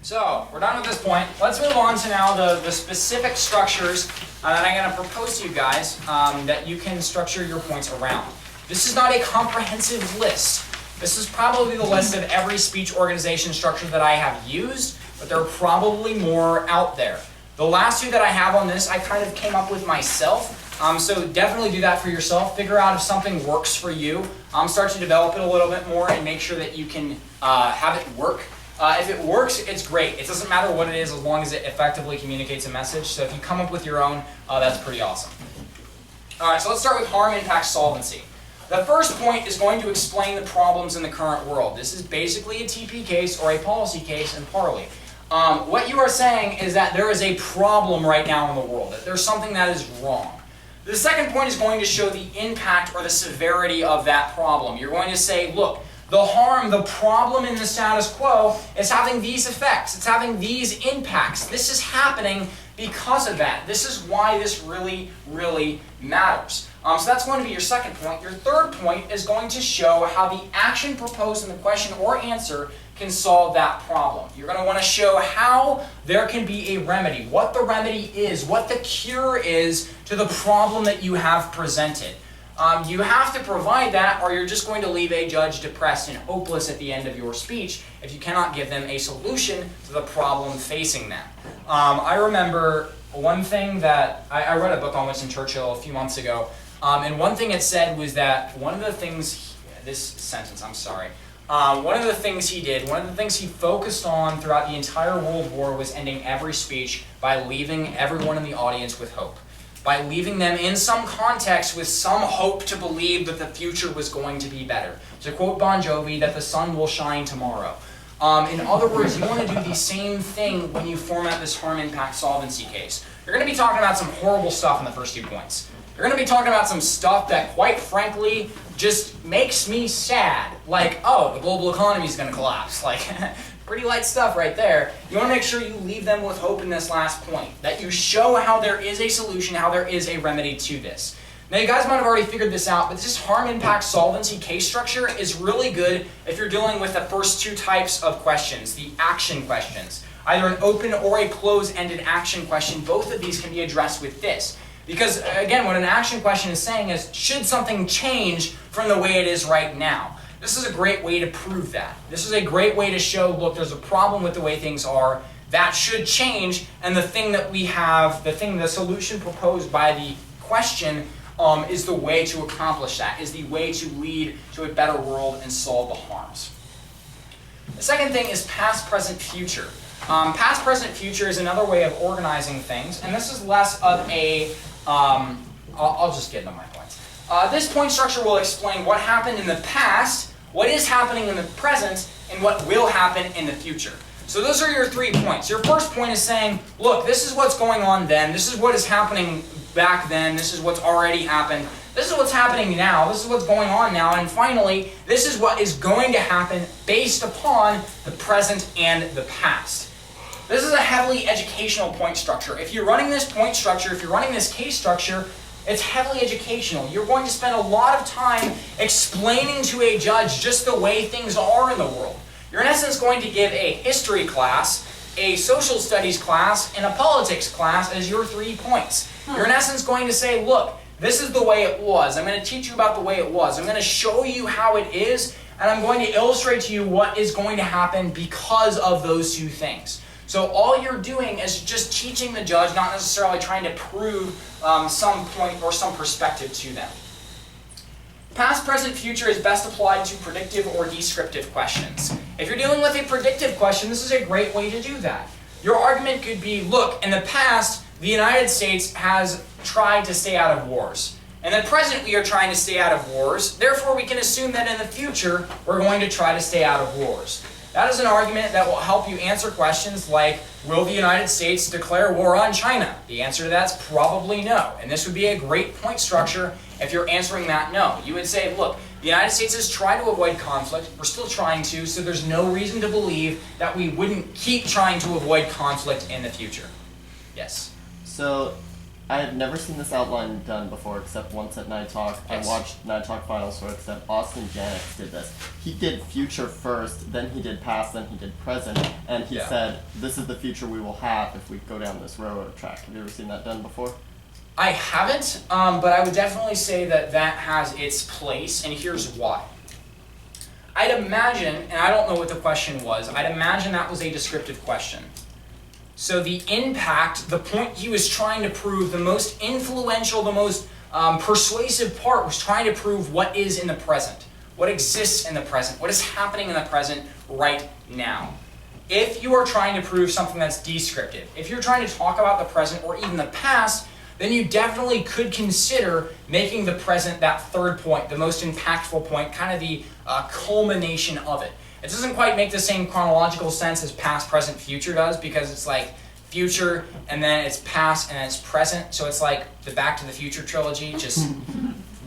So, we're done with this point. Let's move on to now the specific structures that I'm going to propose to you guys that you can structure your points around. This is not a comprehensive list. This is probably the list of every speech organization structure that I have used, but there are probably more out there. The last two that I have on this, I kind of came up with myself. So definitely do that for yourself. Figure out if something works for you. Start to develop it a little bit more and make sure that you can have it work. If it works, it's great. It doesn't matter what it is as long as it effectively communicates a message. So if you come up with your own, that's pretty awesome. All right, so let's start with harm, impact, solvency. The first point is going to explain the problems in the current world. This is basically a TP case or a policy case in Parley. What you are saying is that there is a problem right now in the world, that there's something that is wrong. The second point is going to show the impact or the severity of that problem. You're going to say, look, the harm, the problem in the status quo is having these effects. It's having these impacts. This is happening because of that. This is why this really, really matters. So that's going to be your second point. Your third point is going to show how the action proposed in the question or answer can solve that problem. You're going to want to show how there can be a remedy, what the remedy is, what the cure is to the problem that you have presented. You have to provide that, or you're just going to leave a judge depressed and hopeless at the end of your speech if you cannot give them a solution to the problem facing them. I remember one thing that I read a book on Winston Churchill a few months ago, and one thing it said was that one of the things, one of the things he did, one of the things he focused on throughout the entire World War was ending every speech by leaving everyone in the audience with hope. By leaving them in some context with some hope to believe that the future was going to be better. To quote Bon Jovi, that the sun will shine tomorrow. In other words, you want to do the same thing when you format this harm, impact, solvency case. You're going to be talking about some horrible stuff in the first 2 points. You're going to be talking about some stuff that, quite frankly, just makes me sad. Like, oh, the global economy is going to collapse. Like, pretty light stuff right there. You want to make sure you leave them with hope in this last point. That you show how there is a solution, how there is a remedy to this. Now, you guys might have already figured this out, but this harm, impact, solvency case structure is really good if you're dealing with the first two types of questions, the action questions. Either an open or a closed-ended action question. Both of these can be addressed with this. Because, again, what an action question is saying is, should something change from the way it is right now? This is a great way to prove that. This is a great way to show, look, there's a problem with the way things are. That should change, and the thing that we have, the solution proposed by the question is the way to accomplish that, is the way to lead to a better world and solve the harms. The second thing is past, present, future. Past, present, future is another way of organizing things, and this is less of a, I'll just get into my points. This point structure will explain what happened in the past, what is happening in the present, and what will happen in the future. So those are your 3 points. Your first point is saying, look, this is what's going on then, this is what is happening back then, this is what's already happened, this is what's happening now, this is what's going on now, and finally, this is what is going to happen based upon the present and the past. This is a heavily educational point structure. If you're running this point structure, if you're running this case structure, it's heavily educational. You're going to spend a lot of time explaining to a judge just the way things are in the world. You're in essence going to give a history class, a social studies class, and a politics class as your 3 points. You're in essence going to say, look, this is the way it was. I'm going to teach you about the way it was. I'm going to show you how it is, and I'm going to illustrate to you what is going to happen because of those 2 things. So all you're doing is just teaching the judge, not necessarily trying to prove some point or some perspective to them. Past, present, future is best applied to predictive or descriptive questions. If you're dealing with a predictive question, this is a great way to do that. Your argument could be, look, in the past, the United States has tried to stay out of wars. In the present, we are trying to stay out of wars. Therefore, we can assume that in the future, we're going to try to stay out of wars. That is an argument that will help you answer questions like, will the United States declare war on China? The answer to that's probably no. And this would be a great point structure if you're answering that no. You would say, look, the United States has tried to avoid conflict. We're still trying to, so there's no reason to believe that we wouldn't keep trying to avoid conflict in the future. Yes? So, I have never seen this outline done before, except once at Night Talk. Yes. I watched Night Talk Finals for except Austin Janix did this. He did future first, then he did past, then he did present, and he said, this is the future we will have if we go down this railroad track. Have you ever seen that done before? I haven't, but I would definitely say that that has its place, and here's why. I'd imagine, and I don't know what the question was, I'd imagine that was a descriptive question. So the impact, the point he was trying to prove, the most influential, the most persuasive part was trying to prove what is in the present, what exists in the present, what is happening in the present right now. If you are trying to prove something that's descriptive, if you're trying to talk about the present or even the past, then you definitely could consider making the present that third point, the most impactful point, kind of the culmination of it. It doesn't quite make the same chronological sense as past, present, future does, because it's like future, and then it's past, and then it's present. So it's like the Back to the Future trilogy, just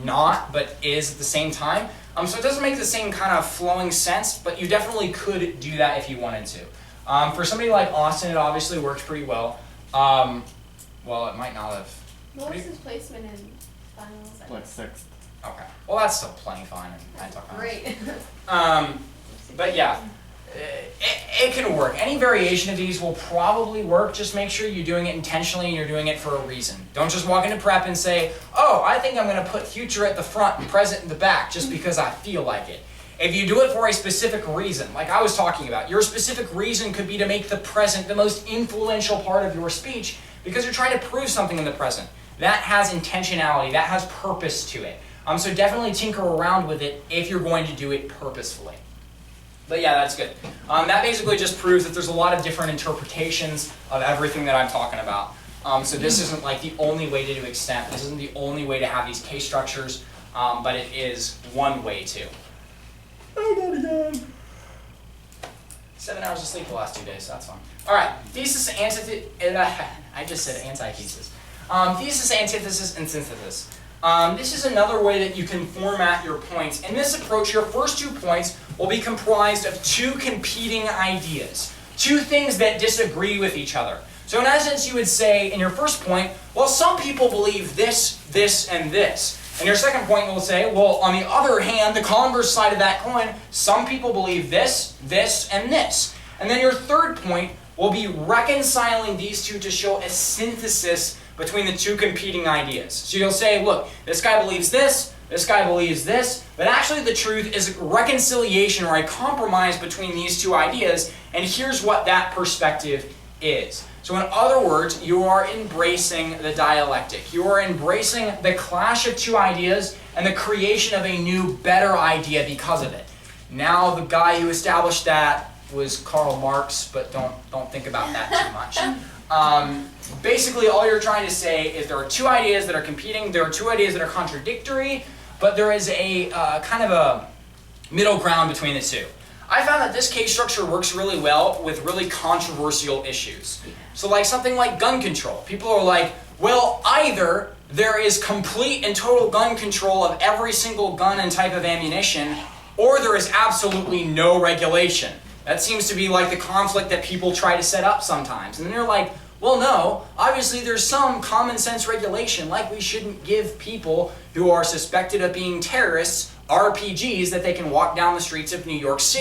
not, but is at the same time. So it doesn't make the same kind of flowing sense, but you definitely could do that if you wanted to. For somebody like Austin, it obviously works pretty well. Well, it might not have. What was his placement in finals? Like 6th. Okay. Well, that's still plenty fine. Great. But yeah, it can work. Any variation of these will probably work. Just make sure you're doing it intentionally and you're doing it for a reason. Don't just walk into prep and say, oh, I think I'm going to put future at the front and present in the back just because I feel like it. If you do it for a specific reason, like I was talking about, your specific reason could be to make the present the most influential part of your speech because you're trying to prove something in the present. That has intentionality, that has purpose to it. So definitely tinker around with it if you're going to do it purposefully. But yeah, that's good. That basically just proves that there's a lot of different interpretations of everything that I'm talking about. So this isn't like the only way to do extemp. This isn't the only way to have these case structures, but it is one way to. Oh, not again. 7 hours of sleep the last 2 days, so that's fun. All right, thesis, antithesis. I just said antithesis. Thesis, antithesis, and synthesis. This is another way that you can format your points. In this approach, your first 2 points will be comprised of 2 competing ideas, 2 things that disagree with each other. So in essence, you would say in your first point, well, some people believe this, this, and this. And your second point will say, well, on the other hand, the converse side of that coin, some people believe this, this, and this. And then your third point will be reconciling these 2 to show a synthesis between the 2 competing ideas. So you'll say, look, this guy believes this guy believes this, but actually the truth is a reconciliation or a compromise between these 2 ideas, and here's what that perspective is. So in other words, you are embracing the dialectic. You are embracing the clash of 2 ideas and the creation of a new, better idea because of it. Now, the guy who established that was Karl Marx, but don't think about that too much. Basically, all you're trying to say is there are 2 ideas that are competing, there are 2 ideas that are contradictory, but there is a kind of a middle ground between the 2. I found that this case structure works really well with really controversial issues. So like something like gun control. People are like, well, either there is complete and total gun control of every single gun and type of ammunition, or there is absolutely no regulation. That seems to be like the conflict that people try to set up sometimes. And then they're like, well, no, obviously there's some common sense regulation, like we shouldn't give people who are suspected of being terrorists RPGs that they can walk down the streets of New York City.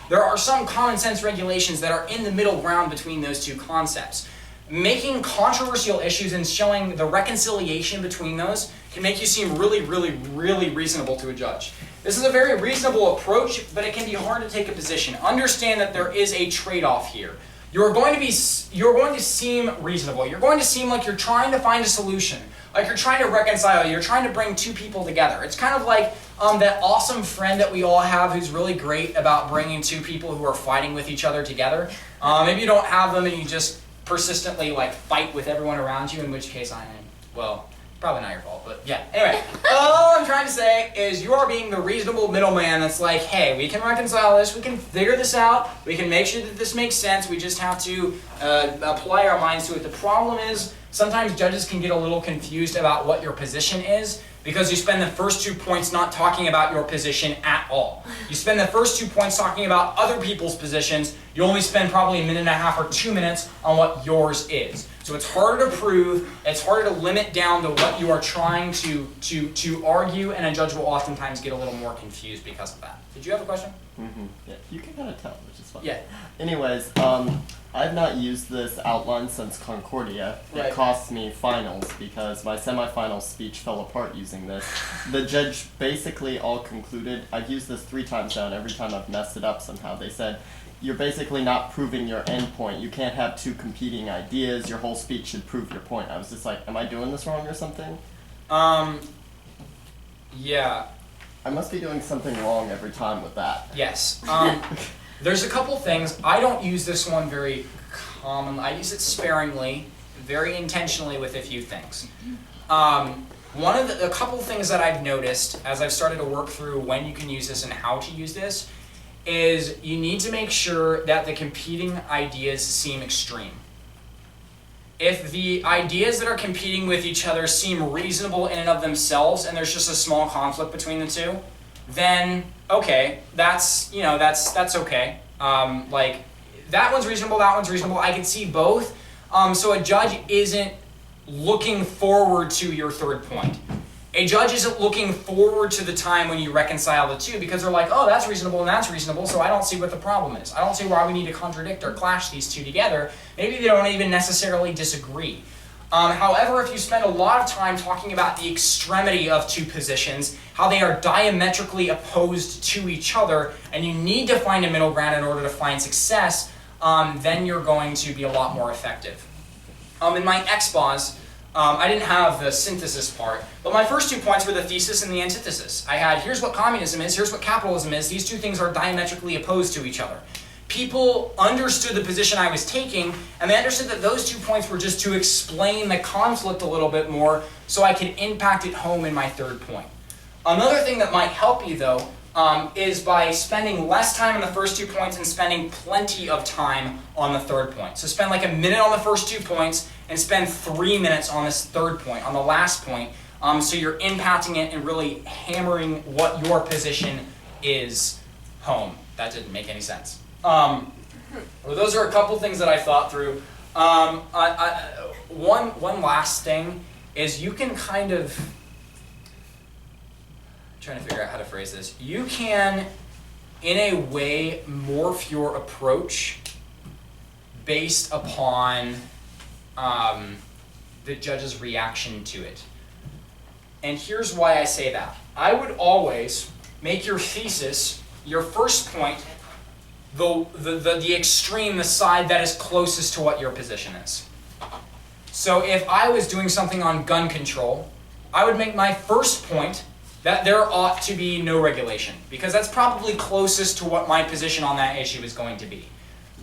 There are some common sense regulations that are in the middle ground between those 2 concepts. Making controversial issues and showing the reconciliation between those can make you seem really, really, really reasonable to a judge. This is a very reasonable approach, but it can be hard to take a position. Understand that there is a trade-off here. You're going to seem reasonable. You're going to seem like you're trying to find a solution, like you're trying to reconcile, you're trying to bring 2 people together. It's kind of like that awesome friend that we all have who's really great about bringing 2 people who are fighting with each other together. Maybe you don't have them and you just persistently like fight with everyone around you, in which case I am, well, probably not your fault, but yeah. Anyway, all I'm trying to say is you are being the reasonable middleman that's like, hey, we can reconcile this, we can figure this out, we can make sure that this makes sense, we just have to apply our minds to it. The problem is sometimes judges can get a little confused about what your position is because you spend the first 2 points not talking about your position at all. You spend the first 2 points talking about other people's positions, you only spend probably a minute and a half or 2 minutes on what yours is. So it's harder to prove, it's harder to limit down to what you are trying to argue, and a judge will oftentimes get a little more confused because of that. Did you have a question? Mm-hmm. Yeah, you can kind of tell, which is fun. Yeah. Anyways, I've not used this outline since Concordia. Right. It cost me finals because my semifinal speech fell apart using this. The judge basically all concluded, I've used this 3 times now, and every time I've messed it up somehow. They said, you're basically not proving your end point. You can't have 2 competing ideas. Your whole speech should prove your point. I was just like, am I doing this wrong or something? Yeah. I must be doing something wrong every time with that. Yes. There's a couple things. I don't use this one very commonly. I use it sparingly, very intentionally with a few things. A couple things that I've noticed as I've started to work through when you can use this and how to use this is you need to make sure that the competing ideas seem extreme. If the ideas that are competing with each other seem reasonable in and of themselves and there's just a small conflict between the two, then okay, that's okay. Like that one's reasonable, I can see both. So a judge isn't looking forward to your third point. A judge isn't looking forward to the time when you reconcile the two because they're like, oh, that's reasonable and that's reasonable, so I don't see what the problem is. I don't see why we need to contradict or clash these two together. Maybe they don't even necessarily disagree. However, if you spend a lot of time talking about the extremity of 2 positions, how they are diametrically opposed to each other, and you need to find a middle ground in order to find success, then you're going to be a lot more effective. In my expos, I didn't have the synthesis part, but my first 2 points were the thesis and the antithesis. I had, here's what communism is, here's what capitalism is. These 2 things are diametrically opposed to each other. People understood the position I was taking, and they understood that those 2 points were just to explain the conflict a little bit more so I could impact it home in my third point. Another thing that might help you, though, is by spending less time on the first 2 points and spending plenty of time on the third point. So spend like a minute on the first 2 points and spend 3 minutes on this third point, on the last point, so you're impacting it and really hammering what your position is home. That didn't make any sense. Well, those are a couple things that I thought through. One last thing is you can kind of, I'm trying to figure out how to phrase this. You can, in a way, morph your approach based upon the judge's reaction to it. And here's why I say that. I would always make your thesis, your first point, the extreme, the side that is closest to what your position is. So if I was doing something on gun control, I would make my first point that there ought to be no regulation, because that's probably closest to what my position on that issue is going to be.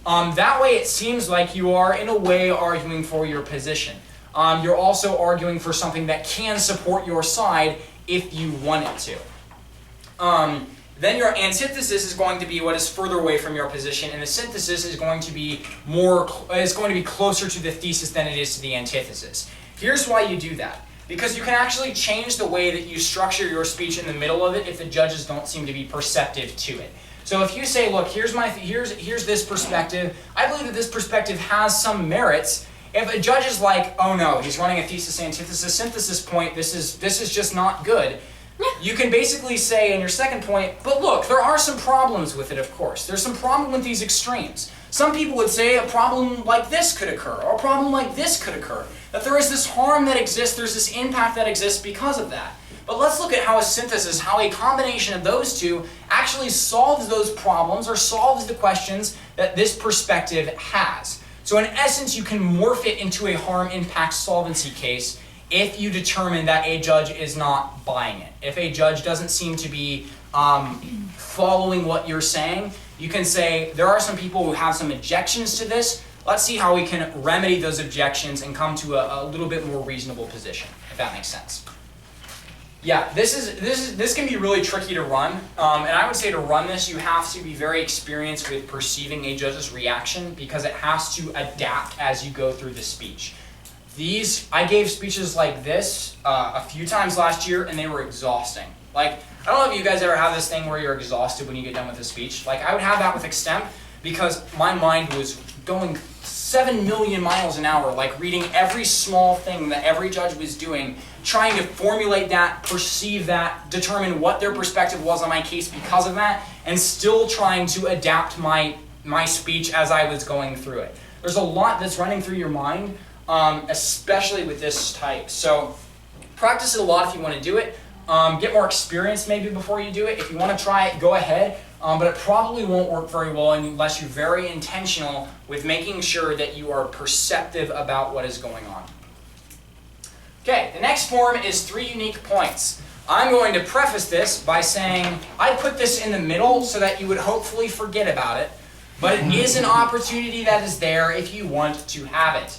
That way it seems like you are, in a way, arguing for your position. You're also arguing for something that can support your side if you want it to. Then your antithesis is going to be what is further away from your position, and the synthesis is going to be closer to the thesis than it is to the antithesis. Here's why you do that. Because you can actually change the way that you structure your speech in the middle of it if the judges don't seem to be perceptive to it. So if you say, look, here's this perspective, I believe that this perspective has some merits. If a judge is like, oh no, he's running a thesis, antithesis, synthesis point, this is just not good, you can basically say in your second point, but look, there are some problems with it, of course. There's some problem with these extremes. Some people would say a problem like this could occur, or a problem like this could occur. That there is this harm that exists, there's this impact that exists because of that. But let's look at how a synthesis, how a combination of those two actually solves those problems or solves the questions that this perspective has. So in essence, you can morph it into a harm-impact solvency case if you determine that a judge is not buying it. If a judge doesn't seem to be following what you're saying, you can say, there are some people who have some objections to this. Let's see how we can remedy those objections and come to a little bit more reasonable position, if that makes sense. Yeah, this can be really tricky to run, and I would say to run this, you have to be very experienced with perceiving a judge's reaction because it has to adapt as you go through the speech. I gave speeches like this a few times last year, and they were exhausting. Like, I don't know if you guys ever have this thing where you're exhausted when you get done with a speech. Like, I would have that with Extemp because my mind was going 7 million miles an hour, like reading every small thing that every judge was doing, trying to formulate that, perceive that, determine what their perspective was on my case because of that, and still trying to adapt my speech as I was going through it. There's a lot that's running through your mind, especially with this type. So practice it a lot if you want to do it. Get more experience maybe before you do it. If you want to try it, go ahead. But it probably won't work very well unless you're very intentional with making sure that you are perceptive about what is going on. Okay, the next form is 3 unique points. I'm going to preface this by saying I put this in the middle so that you would hopefully forget about it, but it is an opportunity that is there if you want to have it.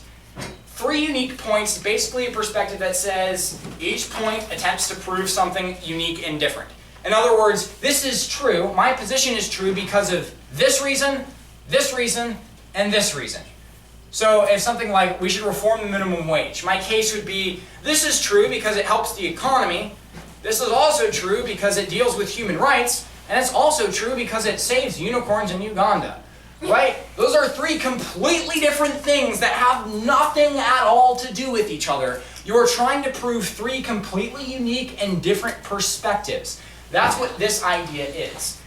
3 unique points, basically a perspective that says each point attempts to prove something unique and different. In other words, this is true, my position is true because of this reason, and this reason. So if something like, we should reform the minimum wage, my case would be, this is true because it helps the economy, this is also true because it deals with human rights, and it's also true because it saves unicorns in Uganda. Right? Those are 3 completely different things that have nothing at all to do with each other. You are trying to prove 3 completely unique and different perspectives. That's what this idea is.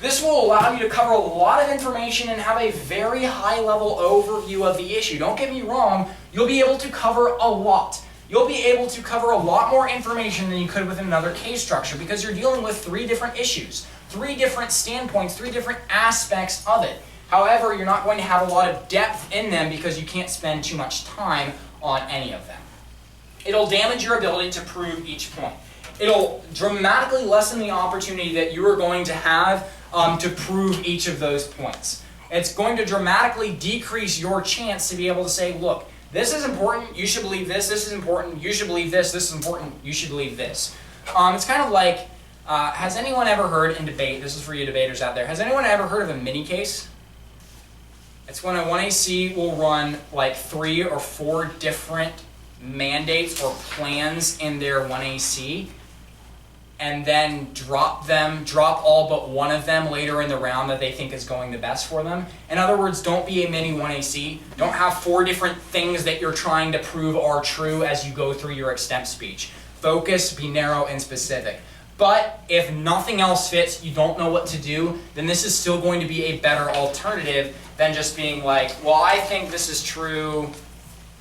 This will allow you to cover a lot of information and have a very high-level overview of the issue. Don't get me wrong, you'll be able to cover a lot. You'll be able to cover a lot more information than you could with another case structure because you're dealing with 3 different issues, 3 different standpoints, 3 different aspects of it. However, you're not going to have a lot of depth in them because you can't spend too much time on any of them. It'll damage your ability to prove each point. It'll dramatically lessen the opportunity that you are going to have to prove each of those points. It's going to dramatically decrease your chance to be able to say, look, this is important, you should believe this is important, you should believe this is important, you should believe this. It's kind of like, has anyone ever heard in debate, this is for you debaters out there, has anyone ever heard of a mini case? It's when a 1AC will run like 3 or 4 different mandates or plans in their 1AC and then drop all but one of them later in the round that they think is going the best for them. In other words, don't be a mini 1AC. Don't have 4 different things that you're trying to prove are true as you go through your extemp speech. Focus, be narrow and specific. But if nothing else fits, you don't know what to do, then this is still going to be a better alternative than just being like, well, I think this is true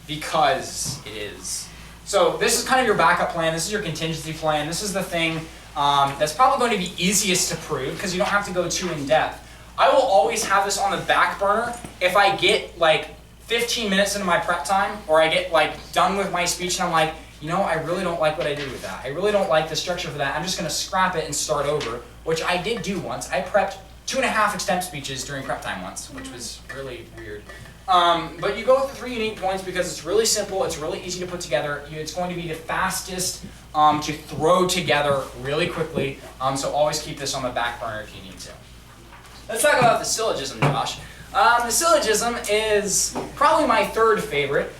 because it is. So this is kind of your backup plan. This is your contingency plan. This is the thing that's probably going to be easiest to prove because you don't have to go too in depth. I will always have this on the back burner if I get like 15 minutes into my prep time or I get like done with my speech and I'm like, you know, I really don't like what I did with that. I really don't like the structure for that. I'm just going to scrap it and start over, which I did do once. I prepped 2.5 extemp speeches during prep time once, which was really weird. But you go with the 3 unique points because it's really simple, it's really easy to put together, it's going to be the fastest to throw together really quickly, so always keep this on the back burner if you need to. Let's talk about the syllogism, Josh. The syllogism is probably my 3rd favorite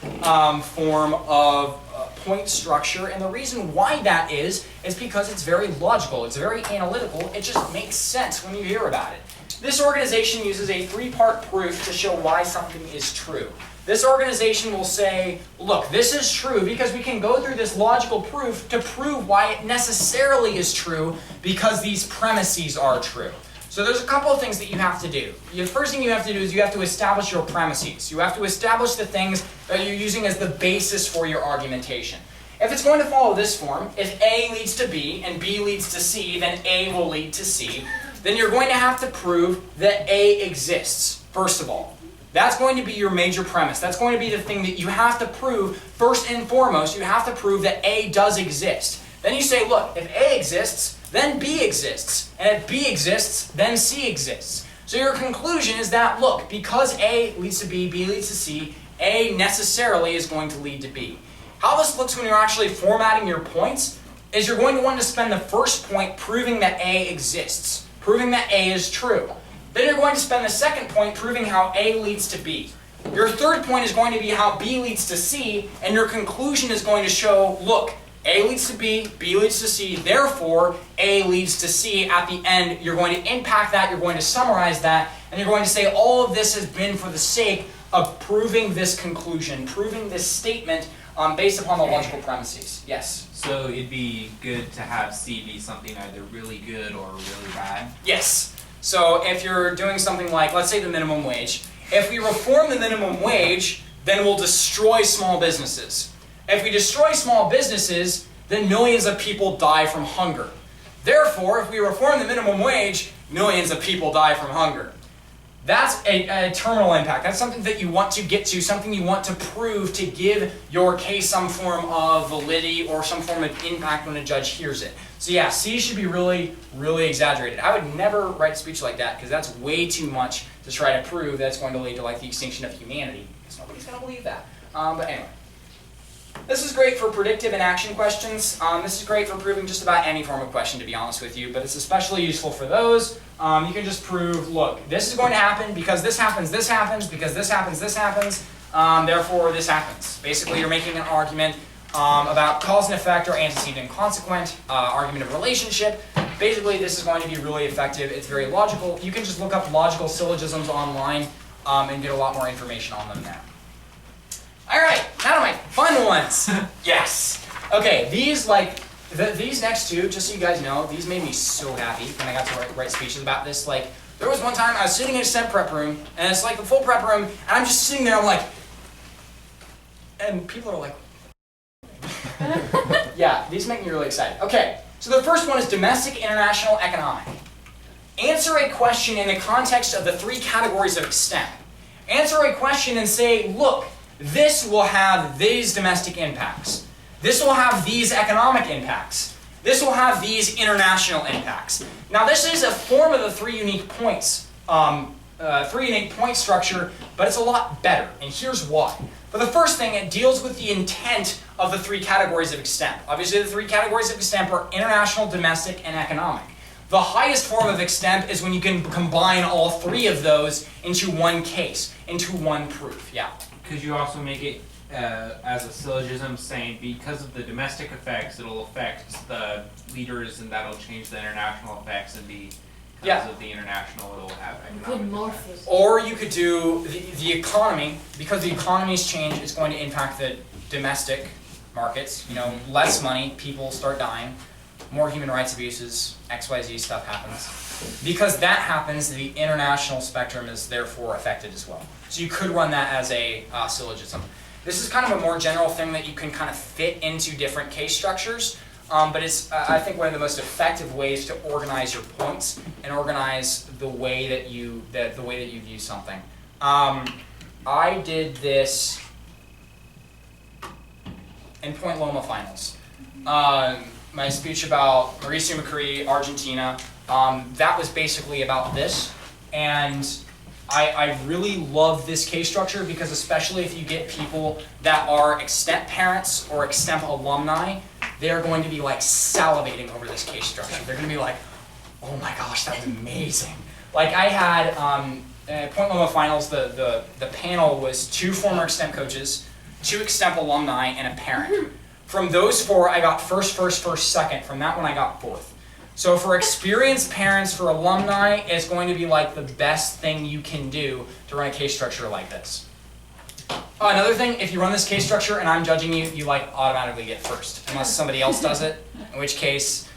form of point structure, and the reason why that is because it's very logical, it's very analytical, it just makes sense when you hear about it. This organization uses a 3-part proof to show why something is true. This organization will say, look, this is true because we can go through this logical proof to prove why it necessarily is true because these premises are true. So there's a couple of things that you have to do. The first thing you have to do is you have to establish your premises. You have to establish the things that you're using as the basis for your argumentation. If it's going to follow this form, if A leads to B and B leads to C, then A will lead to C, then you're going to have to prove that A exists, first of all. That's going to be your major premise. That's going to be the thing that you have to prove first and foremost. You have to prove that A does exist. Then you say, look, if A exists, then B exists. And if B exists, then C exists. So your conclusion is that, look, because A leads to B, B leads to C, A necessarily is going to lead to B. How this looks when you're actually formatting your points is you're going to want to spend the first point proving that A exists, proving that A is true. Then you're going to spend the second point proving how A leads to B. Your third point is going to be how B leads to C, and your conclusion is going to show, look, A leads to B, B leads to C, therefore A leads to C. At the end, you're going to impact that, you're going to summarize that, and you're going to say all of this has been for the sake of proving this conclusion, proving this statement based upon the logical premises. Yes? So it'd be good to have C be something either really good or really bad? Yes. So if you're doing something like, let's say the minimum wage, if we reform the minimum wage, then we'll destroy small businesses. If we destroy small businesses, then millions of people die from hunger. Therefore, if we reform the minimum wage, millions of people die from hunger. That's a terminal impact. That's something that you want to get to, something you want to prove to give your case some form of validity or some form of impact when a judge hears it. So yeah, C should be really, really exaggerated. I would never write a speech like that because that's way too much to try to prove that's going to lead to like the extinction of humanity. Because nobody's going to believe that. But anyway. This is great for predictive and action questions. This is great for proving just about any form of question, to be honest with you, but it's especially useful for those. You can just prove, look, this is going to happen because this happens, because this happens, therefore this happens. Basically, you're making an argument about cause and effect or antecedent and consequent, argument of relationship. Basically, this is going to be really effective. It's very logical. You can just look up logical syllogisms online and get a lot more information on them there. All right, now to my fun ones. Yes. Okay, these these next two, just so you guys know, these made me so happy when I got to write speeches about this. Like, there was one time I was sitting in a Extemp prep room, and it's like the full prep room, and I'm just sitting there, I'm like, and people are like, yeah, these make me really excited. Okay, so the first one is domestic, international, economic. Answer a question in the context of the three categories of Extemp. Answer a question and say, look, this will have these domestic impacts. This will have these economic impacts. This will have these international impacts. Now this is a form of the three unique points, point structure, but it's a lot better, and here's why. For the first thing, it deals with the intent of the three categories of Extemp. Obviously the three categories of Extemp are international, domestic, and economic. The highest form of Extemp is when you can combine all three of those into one case, into one proof. Yeah? Could you also make it as a syllogism saying because of the domestic effects it'll affect the leaders and that'll change the international effects and because of the international it'll have economic effects. Or you could do the economy, because the economy's change is going to impact the domestic markets. You know, less money, people start dying, more human rights abuses, XYZ stuff happens. Because that happens, the international spectrum is therefore affected as well. So you could run that as a syllogism. This is kind of a more general thing that you can kind of fit into different case structures, but it's, I think, one of the most effective ways to organize your points and organize the way that you view something. I did this in Point Loma finals. My speech about Mauricio Macri, Argentina, that was basically about this, and I really love this case structure because especially if you get people that are Extemp parents or Extemp alumni, they're going to be like salivating over this case structure. They're going to be like, oh my gosh, that was amazing. Like I had, at Point Loma finals, the panel was 2 former Extemp coaches, 2 Extemp alumni, and a parent. From those 4, I got first, second. From that one, I got 4th. So for experienced parents, for alumni, it's going to be like the best thing you can do to run a case structure like this. Another thing, if you run this case structure and I'm judging you, you like automatically get first, unless somebody else does it, in which case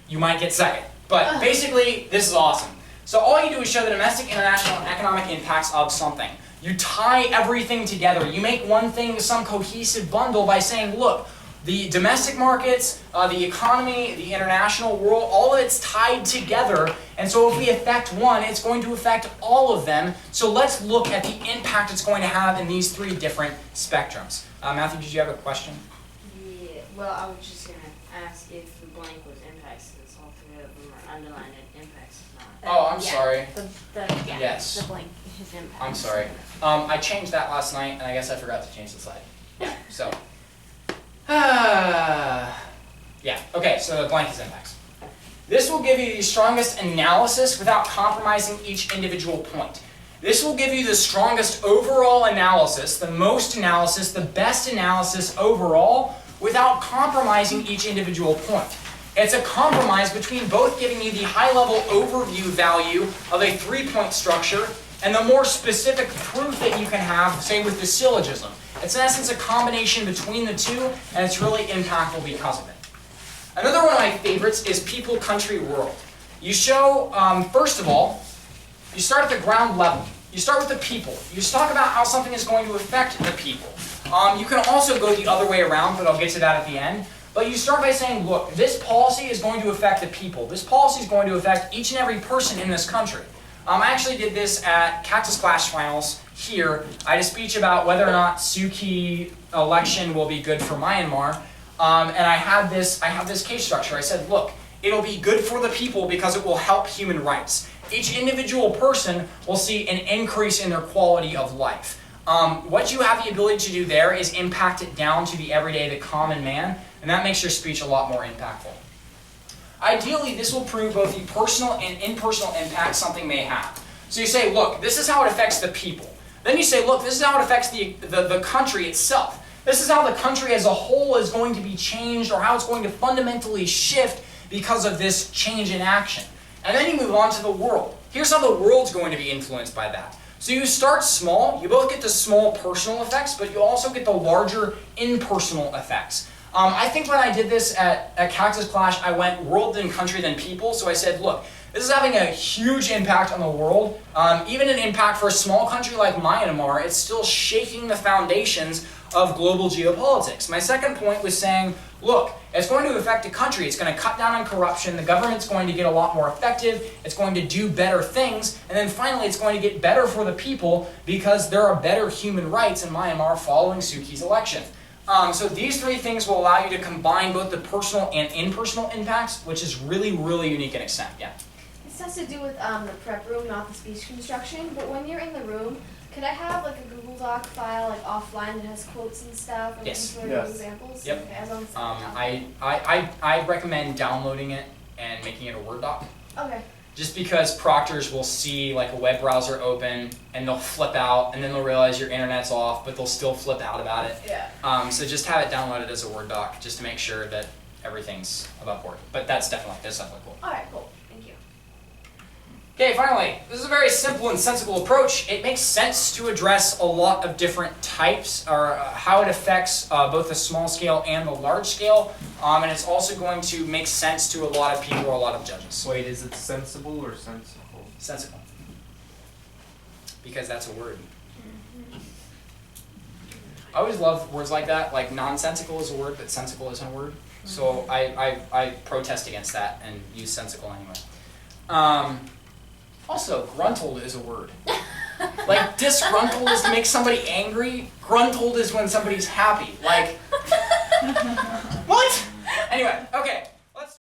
you might get second. But basically, this is awesome. So all you do is show the domestic, international, and economic impacts of something. You tie everything together. You make one thing some cohesive bundle by saying, look, the domestic markets, the economy, the international world, all of it's tied together. And so if we affect one, it's going to affect all of them. So let's look at the impact it's going to have in these 3 different spectrums. Matthew, did you have a question? Yeah, well, I was just going to ask if the blank was impacts, since all 3 of them are underlined and impacts is not. Oh, I'm sorry. Yes. Yes. The blank is impact. I'm sorry. I changed that last night, and I guess I forgot to change the slide. So. Yeah, okay, so the blank is impacts. This will give you the strongest analysis without compromising each individual point. This will give you the strongest overall analysis, the most analysis, the best analysis overall, without compromising each individual point. It's a compromise between both giving you the high-level overview value of a 3-point structure and the more specific proof that you can have, say with the syllogism. It's in essence a combination between the two, and it's really impactful because of it. Another one of my favorites is people, country, world. You show, first of all, you start at the ground level. You start with the people. You just talk about how something is going to affect the people. You can also go the other way around, but I'll get to that at the end. But you start by saying, look, this policy is going to affect the people. This policy is going to affect each and every person in this country. I actually did this at Cactus Clash Finals here. I had a speech about whether or not Suu Kyi election will be good for Myanmar. And I have this case structure. I said, look, it'll be good for the people because it will help human rights. Each individual person will see an increase in their quality of life. What you have the ability to do there is impact it down to the everyday, the common man, and that makes your speech a lot more impactful. Ideally, this will prove both the personal and impersonal impact something may have. So you say, look, this is how it affects the people. Then you say, look, this is how it affects the country itself. This is how the country as a whole is going to be changed, or how it's going to fundamentally shift because of this change in action. And then you move on to the world. Here's how the world's going to be influenced by that. So you start small, you both get the small personal effects, but you also get the larger impersonal effects. I think when I did this at Cactus Clash, I went world then country then people. So I said, look, this is having a huge impact on the world. Even an impact for a small country like Myanmar, it's still shaking the foundations of global geopolitics. My second point was saying, look, it's going to affect the country. It's going to cut down on corruption. The government's going to get a lot more effective. It's going to do better things. And then finally, it's going to get better for the people because there are better human rights in Myanmar following Suu Kyi's election. So these three things will allow you to combine both the personal and impersonal impacts, which is really, really unique in Extemp. Yeah. This has to do with the prep room, not the speech construction. But when you're in the room, could I have like a Google Doc file like offline that has quotes and stuff and Yes. yes. Examples? Yep. Okay, as long as I recommend downloading it and making it a Word doc. Okay. Just because proctors will see like a web browser open and they'll flip out and then they'll realize your internet's off, but they'll still flip out about it. Yeah. So just have it downloaded as a Word doc just to make sure that everything's above board. But that's definitely cool. All right. Cool. Thank you. Okay, finally, this is a very simple and sensible approach. It makes sense to address a lot of different types, or how it affects both the small scale and the large scale, and it's also going to make sense to a lot of people or a lot of judges. Wait, is it sensible or sensible? Sensible. Because that's a word. I always love words like that, like nonsensical is a word, but sensible isn't a word. So I protest against that and use sensical anyway. Also, gruntled is a word. Like, disgruntled is to make somebody angry. Gruntled is when somebody's happy. Like, what? Anyway, okay.